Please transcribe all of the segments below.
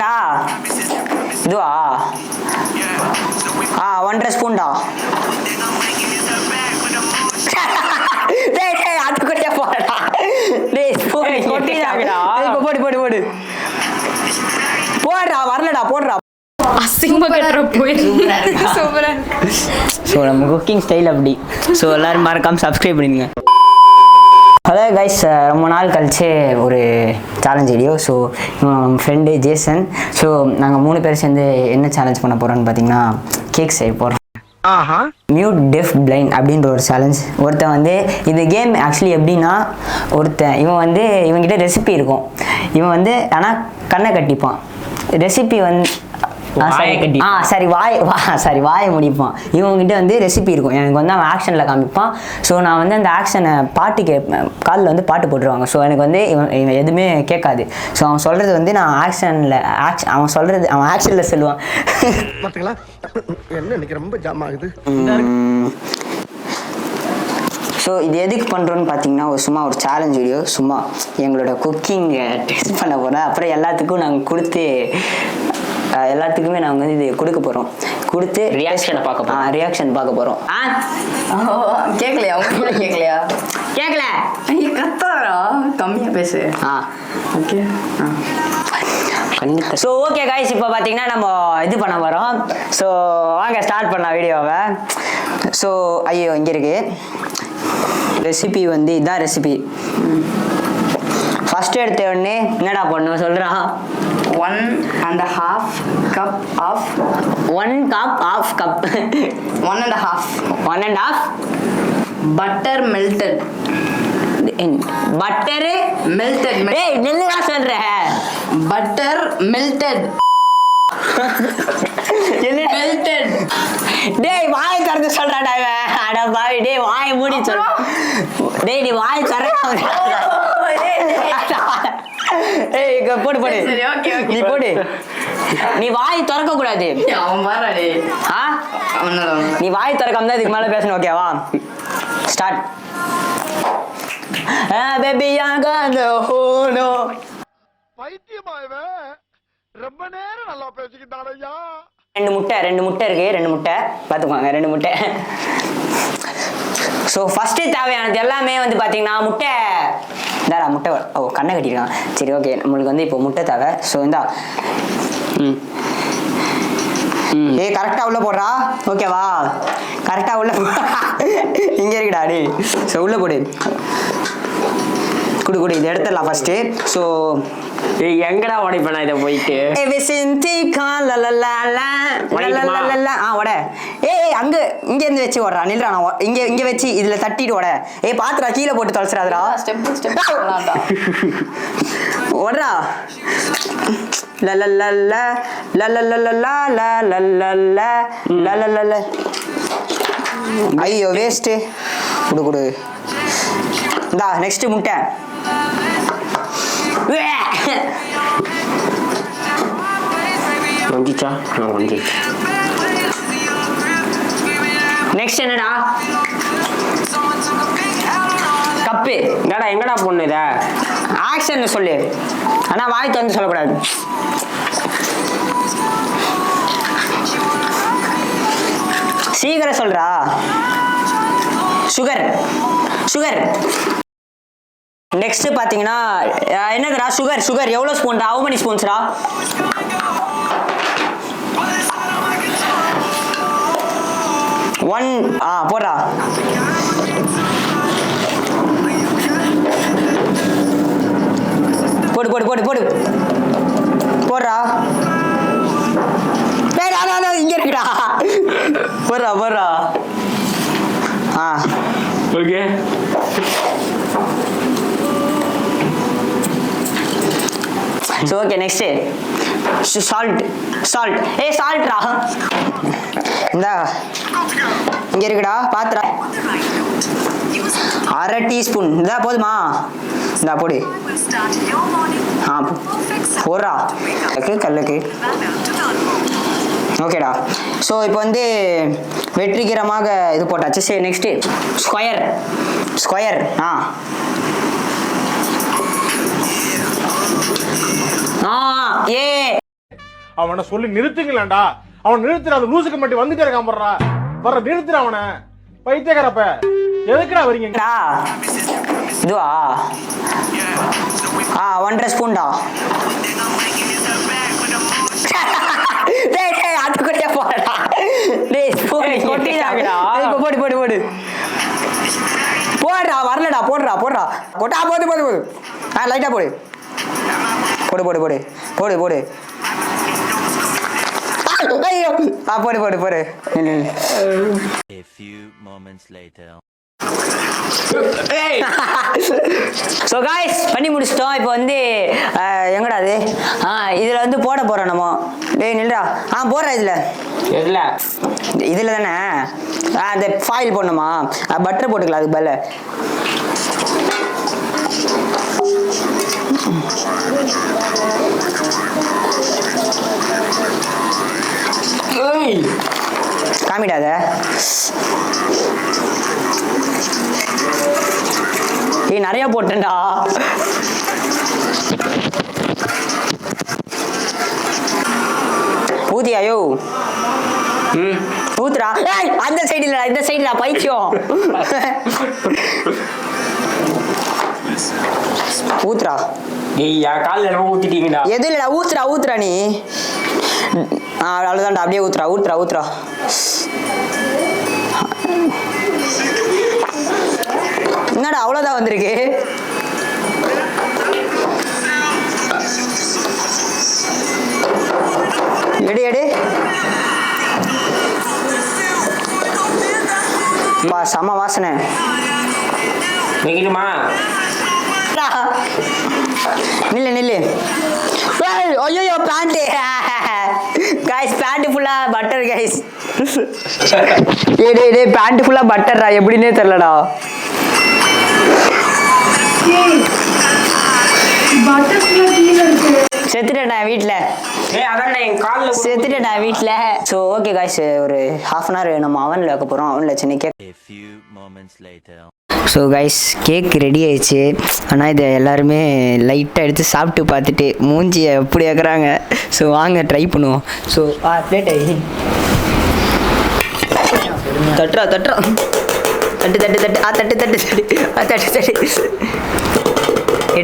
ஸ்பூன்டா இதுவா 1.5 ஸ்பூன்டா அது கூட போடா போடு போடு போடு போடுறா வரலடா போடுறா ஸோ நம்ம குக்கிங் ஸ்டைல் அப்படி ஸோ எல்லாரும் மறக்காம சப்ஸ்கிரைப் பண்ணிடுங்க. ஹலோ கைஸ், ரொம்ப நாள் கழிச்சு ஒரு சேலஞ்ச் வீடியோ. ஸோ நம்ம ஃப்ரெண்டு ஜேசன். ஸோ நாங்கள் 3 பேர் சேர்ந்து என்ன சேலஞ்ச் பண்ண போகிறோன்னு பார்த்தீங்கன்னா கேக் செய்ய போகிறோம். மியூட் டெஃப் பிளைண்ட் அப்படின்ற ஒரு சேலஞ்ச். ஒருத்தன் வந்து இந்த கேம் ஆக்சுவலி எப்படின்னா, இவன்கிட்ட ரெசிபி இருக்கும். இவன் வந்து ஆனால் கண்ணை கட்டிப்பான். ரெசிபி வந்து வாயை முடிப்பான். இவங்ககிட்ட வந்து ரெசிபி இருக்கும். எனக்கு வந்து அவன் ஆக்ஷனில் காமிப்பான். ஸோ நான் வந்து அந்த ஆக்ஷனை பாட்டு கேட்பேன். காலில் வந்து பாட்டு போட்டுருவாங்க. ஸோ எனக்கு வந்து இவன் எதுவுமே கேட்காது. ஸோ அவன் சொல்கிறது வந்து நான் அவன் ஆக்ஷனில் சொல்லுவான். என்ன எனக்கு ரொம்ப ஜாம் ஆகுது. ஸோ இது எதுக்கு பண்ணுறோன்னு பார்த்தீங்கன்னா சும்மா ஒரு சேலஞ்ச் வீடியோ. சும்மா எங்களோட குக்கிங் டெஸ்ட் பண்ண போகிறேன். அப்புறம் எல்லாத்துக்கும் நாங்கள் வந்து இது கொடுக்க போகிறோம். கொடுத்து ரியாக்ஷன் பார்க்க போகிறோம். கேட்கலையா? கேட்கலையா? கேட்கல கத்தாரா கம்மியாக பேசு. ஓகே. ஸோ ஓகே காய்ஸ், இப்போ பார்த்தீங்கன்னா நம்ம இது பண்ண போகிறோம். ஸோ வாங்க ஸ்டார்ட் பண்ணலாம் வீடியோவை. ஸோ ஐயோ இங்கே இருக்கு ரெசிபி. வந்து இதுதான் ரெசிபி. ஃபர்ஸ்ட் எடுத்த உடனே என்னடா பண்ணும் சொல்கிறான். 1.5 cup of 1 cup of cup 1.5 butter melted. butter melted. ஏய் என்னடா சொல்ற? butter melted. என்ன melted? டேய் வாய் திறந்து சொல்றாடா இவன். அட பாவி டேய் வாய் மூடி சொல். டேய் நீ வாய் திறக்க. ஏய் போடு போடு. சரி ஓகே ஓகே நீ போடு. நீ வாய் திறக்க கூடாது. அவன் பாருடே. நீ வாய் திறக்காம தான் இதுக்கு மேல பேசணும். ஓகேவா? ஸ்டார்ட். பேபி யாங்க ஹோனோ. பைத்தியமாயவே ரொம்ப நேரம் நல்லா பேசிக்கிட்டாரையா. 2 முட்டை இருக்கு. 2 முட்டை பார்த்துக்கோங்க. 2 முட்டை. ஸோ ஃபஸ்ட்டு தேவையானது எல்லாமே வந்து பார்த்தீங்கன்னா முட்டை. இந்தாடா முட்டை. கண்ணை கட்டியிருக்கான். சரி ஓகே, நம்மளுக்கு வந்து இப்போ முட்டை தேவை. ஸோ இந்தா ஏய் கரெக்டாக உள்ளே போடுறா. ஓகேவா? கரெக்டாக உள்ள இங்கே இருக்குடா டே. ஸோ உள்ளே போடு. குடு இது எடுத்துடலாம் ஃபர்ஸ்ட்டு. ஸோ எங்கடா உடைப்பேன் இதை போயிட்டு அங்க இங்க இருந்து வச்சு ஓடுறா. நில்றா. நான் இங்க வச்சு இதுல தட்டிட்டு ஓட. பாத்துறா கீழே போட்டு தொலைச்சிடாதடா. ஓடுறா. ஐயோ வேஸ்ட். குடு. இந்தா நெக்ஸ்ட் முட்டை. நெக்ஸ்ட் என்னடா? கப்பு. எங்கடா பொண்ணு இத ஆக்ஷன் சொல்லு. ஆனா வாய் திறந்து சொல்லக்கூடாது. சீக்கிரம் சொல்றா. சுகர். நெக்ஸ்ட் பாத்தீங்கன்னா என்னதுடா? சுகர் எவ்வளவு ஸ்பூன்டா? how many ஸ்பூன்ஸ்டா? 1 போடுறா. போடு போடுறா. இங்க இருக்குடா. போடுறா. Okay. So okay, next salt. Hey salt ரா. இந்தா இங்க இருக்குடா. பாத்துடா. 1/2 டீஸ்பூன். இந்தா போதுமா? இந்தா போடு. போடுறா. கல்லுக்கு. ஓகேடா. ஸோ இப்போ வந்து வெற்றிகரமாக இது போட்டாச்சு. சரி நெக்ஸ்ட் ஸ்கொயர். ஏ அவனை சொல்லி நிறுத்துங்களேன்டா. அவன் நிறுத்துற அந்த லூசுக்கு மட்டும் வந்துட்டே இருக்கான் போடுறா. வர நிறுத்துற அவனை. பைத்தியக்காரப்ப எதுக்குடா வரீங்க? இதுவா 1.5 ஸ்பூன்டா. டேய் அது கூட போடா. டேய் ஸ்பூன் கொட்டிடாங்கடா. போடு போடு போடு. போடுறா வரலடா. போடுறா போடுறா. கொட்டா போடு போடு போடு. லைட்டா போடு. போடு போடு போடு. போடு போடு. ஐயோ போடு போடு போடு. A few moments later. So guys பண்ணி முடிச்சிட்டோம். இப்போ வந்து எங்கடா அது இதில் வந்து போட போகிறோம் நம்ம. டேய் நில்றா. போடுறேன் இதில் தானே அந்த ஃபாயில் போடணுமா? பட்டர் போட்டுக்கலாம் அதுக்கு பதில். காமிடாத. நிறைய போட்டேன்டா. ஊதியாயோ ஊத்துறா. அந்த சைடு இல்ல இந்த சைடுல பைத்தியம். ஊத்துறா. எது இல்லடா. ஊத்துறா நீ. அவ்வளவுதான்டா. அப்படியே ஊத்துறா. என்னடா அவ்வளவுதான் வந்திருக்கு. எடு செம வாசனை. நில்லு. ஐயோ பேண்ட் கைஸ். பேண்ட் ஃபுல்லா பட்டர் கைஸ். டேய் பேண்ட் ஃபுல்லா பட்டர்டா. எப்படின்னே தெரியலடா. செத்துட்டேன்டா வீட்டில். ஸோ ஓகே காய்ஸ், ஒரு 1/2 hour நம்ம அவனில் வைக்க போகிறோம். அவனில் சின்ன cake. So guys cake ready ஆயிடுச்சு. ஆனால் இதை எல்லாருமே லைட்டாக எடுத்து சாப்பிட்டு பார்த்துட்டு மூஞ்சியை எப்படி வைக்கிறாங்க. ஸோ வாங்க ட்ரை பண்ணுவோம். ஸோ பிளேட் தட்டுறா தட்டு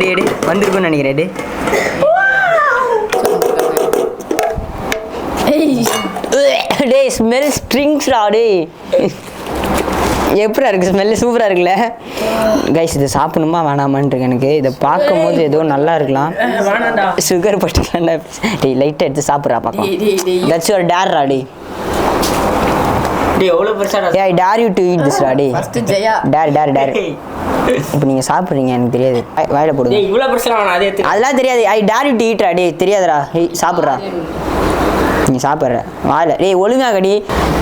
எடு வந்திருக்குன்னு நினைக்கிறேன். டேய் ஸ்மெல் ஸ்ட்ரிங்ஸ்டா. டேய் எப்படா இருக்கு ஸ்மெல்லு? சூப்பராக இருக்குல்ல கைஸ். இதை சாப்பிடணுமா வேணாமான்னு இருக்கு எனக்கு. இதை பார்க்கும் போது ஏதோ நல்லா இருக்கலாம். சுகர் பட்டுக்கலாம்டா. டேய் லைட்டாக எடுத்து சாப்பிட்றா பார்க்கலாம். தட்ஸ் யுவர் டேர்ரா. டேய் I dare you to eat this டா. டேய் டேர். இப்போ நீங்கள் சாப்பிட்றீங்க எனக்கு தெரியாது. வாயில போடுங்க. அதெல்லாம் தெரியாது. I dare you to eat டா. டேய் தெரியாதுடா. சாப்பிட்றா. நீ சாப்பிட்ற வாயில. டேய் ஒழுங்கா கடி.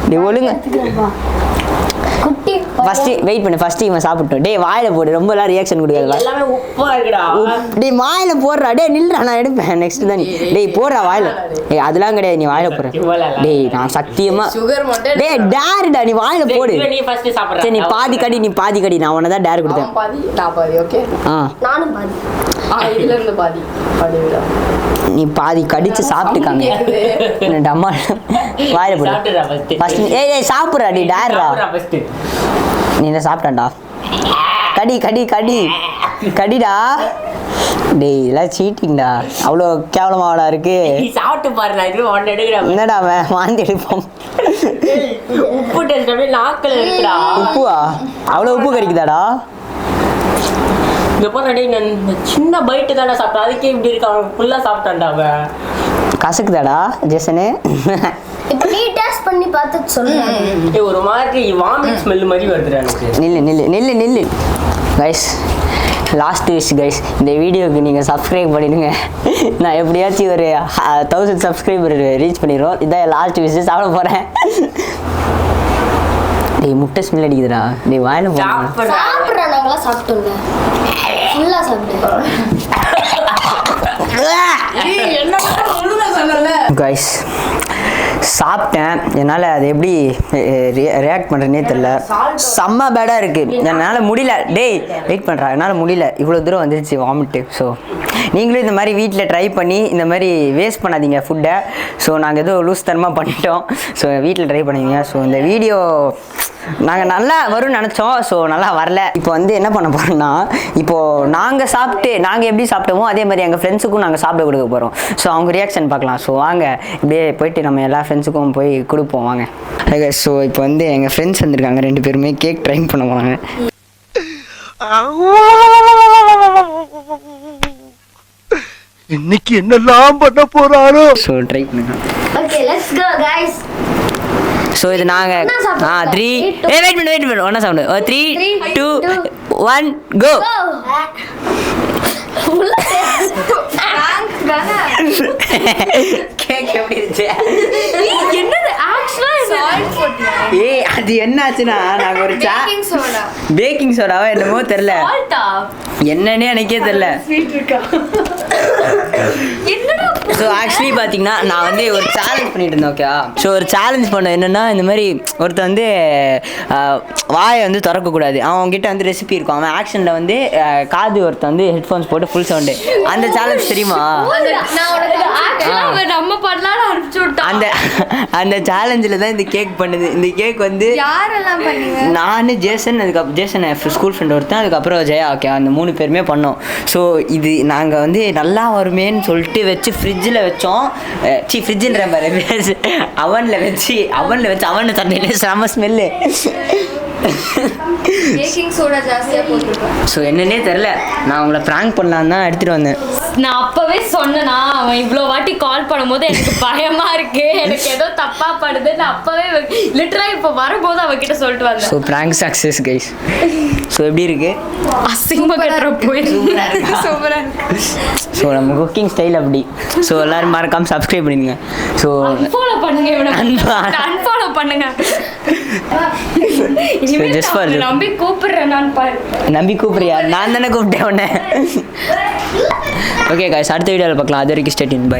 டேய் ஒழுங்கா. ஃபர்ஸ்ட் வெயிட் பண்ணு. ஃபர்ஸ்ட் இவன் சாப்பிட்டோம். டேய் வாயில போடு. ரொம்ப எல்லாம் ரியாக்ஷன் கொடுக்காது. எல்லாமே உப்பா இருக்குடா. டேய் வாயில போடுறா. டேய் நில்றா நான் எடுப்பேன். நெக்ஸ்ட் தான். டேய் போடுறா வாயில. டேய் அதெல்லாம் கிடையாது. நீ வாயில போடுற. டேய் நான் சத்தியமா டேய் டேர்டா. நீ வாயில போடு. நீ ஃபர்ஸ்ட் சாப்பிடுற. சரி நீ பாதி கடி. நான் உன்ன தான் டேர் கொடுத்தேன். நான் பாதி ஓகே. நானும் பாதி. இதுல இருந்து பாதி. நீ பாதி கடிச்சு சாப்பிட்டுக்காங்க. டம்மா வாயில போடு. ஃபர்ஸ்ட் ஏய் சாப்பிடுறா. நீ டேர்ரா. நீ என்ன சாப்பிட்டான்டா. கடிடா. டேய் எல்லாம் சீட்டிங்டா. அவ்வளோ கேவலமாடா இருக்கு. சாப்பிட்டு பாரு. என்னடா வாந்தி எடுப்போம். உப்பு டேஸ்ட் அப்படியே நாக்குல இருக்குடா. உப்புவா? அவ்வளோ உப்பு கறிக்குதாடா? இந்த போற டேய் நான் சின்ன பைட் தான சாப்பிட்டேன். அதுக்கே இப்படி இருக்கு. அவன் ஃபுல்லா சாப்பிட்டான்டா. அவன் கசக்குதாடா ஜெசனே? நீ டேஸ்ட் பண்ணி பார்த்து சொல்லு. ஒரு மாதிரி வாமிட் ஸ்மெல் மாதிரி வருதுடா எனக்கு. நில்லு கைஸ். Last wish guys. இந்த வீடியோக்கு நீங்கள் சப்ஸ்கிரைப் பண்ணிடுங்க. நான் எப்படியாச்சும் ஒரு 1000 சப்ஸ்கிரைபர் ரீச் பண்ணிடுறோம். இதான் லாஸ்ட் விஷ். சாப்பிட போகிறேன். டேய் முட்டை ஸ்மெல் அடிக்குதுடா. டேய் வாயில சாப்பிட்றா. நாங்களாம் சாப்பிட்டோங்க. ஃபுல்லாக சாப்பிட்டோம் கைஸ். சாப்பிட்டேன். என்னால் அது எப்படி ரியாக்ட் பண்ணுறேன்னே தெரில. செம்ம பேடாக இருக்குது. என்னால் முடியல. டேய் வெயிட் பண்ணுறா. என்னால் முடியல. இவ்வளோ தூரம் வந்துருச்சு வாமிட்டு. ஸோ நீங்களும் இந்த மாதிரி வீட்டில் ட்ரை பண்ணி இந்த மாதிரி வேஸ்ட் பண்ணாதீங்க ஃபுட்டை. ஸோ நாங்கள் ஏதோ லூஸ் தரமாக பண்ணிட்டோம். ஸோ வீட்டில் ட்ரை பண்ணிங்க. ஸோ இந்த வீடியோ நாங்கள் நல்லா வரும்னு நினச்சோம். ஸோ நல்லா வரல. இப்போ வந்து என்ன பண்ண போகிறோம்னா, இப்போது நாங்கள் சாப்பிட்டு நாங்கள் எப்படி சாப்பிட்டோமோ அதே மாதிரி எங்கள் ஃப்ரெண்ட்ஸுக்கும் நாங்கள் சாப்பிட கொடுக்க போகிறோம். ஸோ அவங்க ரியாக்ஷன் பார்க்கலாம். ஸோ வாங்க இப்படியே போயிட்டு நம்ம எல்லா ஃப்ரெண்ட்ஸுக்கும் போய் கொடுப்போம் வாங்க. ஸோ இப்போ வந்து எங்கள் ஃப்ரெண்ட்ஸ் வந்திருக்காங்க, 2 பேருமே கேக் ட்ரை பண்ண போகிறாங்க. இன்னைக்கு என்னெல்லாம் பண்ண போறாரோ. ஸோ ட்ரை பண்ணுங்க. Okay let's go guys. So இது நாங்கள் 3 வெயிட் பண்ணு ஒன்றா சவுண்டு 3 2 1 கோ. கேக் எப்படி இருந்துச்சு? என்னது ஆக்சுவலா சால்ட் போட்டியா? ஏய் அது என்னாச்சுன்னா நாங்கள் ஒரு பேக்கிங் சோடாவா என்னமோ தெரில, என்னன்னே எனக்கே தெரில. ஸோ ஆக்சுவலி பார்த்தீங்கன்னா நான் வந்து ஒரு சேலஞ்ச் பண்ணிட்டு இருந்தேன். ஓகே, ஸோ ஒரு சேலஞ்ச் பண்ண என்னென்னா, இந்த மாதிரி ஒருத்தர் வந்து வாயை வந்து திறக்கக்கூடாது. அவன்கிட்ட வந்து ரெசிபி இருக்கும். அவன் ஆக்ஷனில் வந்து காது ஒருத்தர் வந்து ஹெட்ஃபோன்ஸ் போட்டு ஃபுல் சவுண்டு. அந்த சேலஞ்ச் தெரியுமா? அந்த சேலஞ்சில் தான் இந்த கேக் பண்ணுது. இந்த கேக் வந்து நான், ஜேசன், அதுக்கப்புறம் ஜேசன் ஸ்கூல் ஃப்ரெண்ட் ஒருத்தன், அதுக்கப்புறம் ஜெயா. ஓகே, அந்த 3 பேருமே பண்ணோம். ஸோ இது நாங்கள் வந்து நல்லா வருமேன்னு சொல்லிட்டு வச்சு ஃப்ரிட்ஜில் வச்சோம். ஃப்ரிட்ஜுன்ற மாதிரி அவனில் வச்சு அவனை தண்ணியில செம ஸ்மெல்லு. பேக்கிங் சோடா ஜாஸ்தியா போட்டுருக்கேன். ஸோ என்னன்னே தெரில, நான் உங்களை ப்ராங்க் பண்ணலான்னு தான் எடுத்துகிட்டு வந்தேன். நான் அப்பவே சொன்னேன்னா, அவன் இவ்வளோ வாட்டி கால் பண்ணும்போது எனக்கு பயமா இருக்கு, எனக்கு ஏதோ தப்பா படுது. நான் அப்பவே லிட்டரலா இப்போ வரும்போது அவகிட்ட சொல்லிட்டு வந்தேன். So prank success guys. So எப்படி இருக்கு? அசிங்கமா கட்டுற போய் சூப்பரா இருக்கு. ஸோ நம்ம குக்கிங் ஸ்டைல் அப்படி. ஸோ எல்லாரும் மறக்காம சப்ஸ்கிரைப் பண்ணிடுங்க. ஸோ அன்ஃபாலோ பண்ணுங்க, இவனை அன்ஃபாலோ பண்ணுங்க. just for you. நம்பி கூப்பிடுறேன் நான் பாரு. நம்பி கூப்பிடுறியா? நான் தானே கூப்பிட்டேன் உன்னை. ஓகே காய்ஸ், அடுத்த வீடியோவில் பார்க்கலாம். அது வரைக்கும் ஸ்டே டியூன். பை.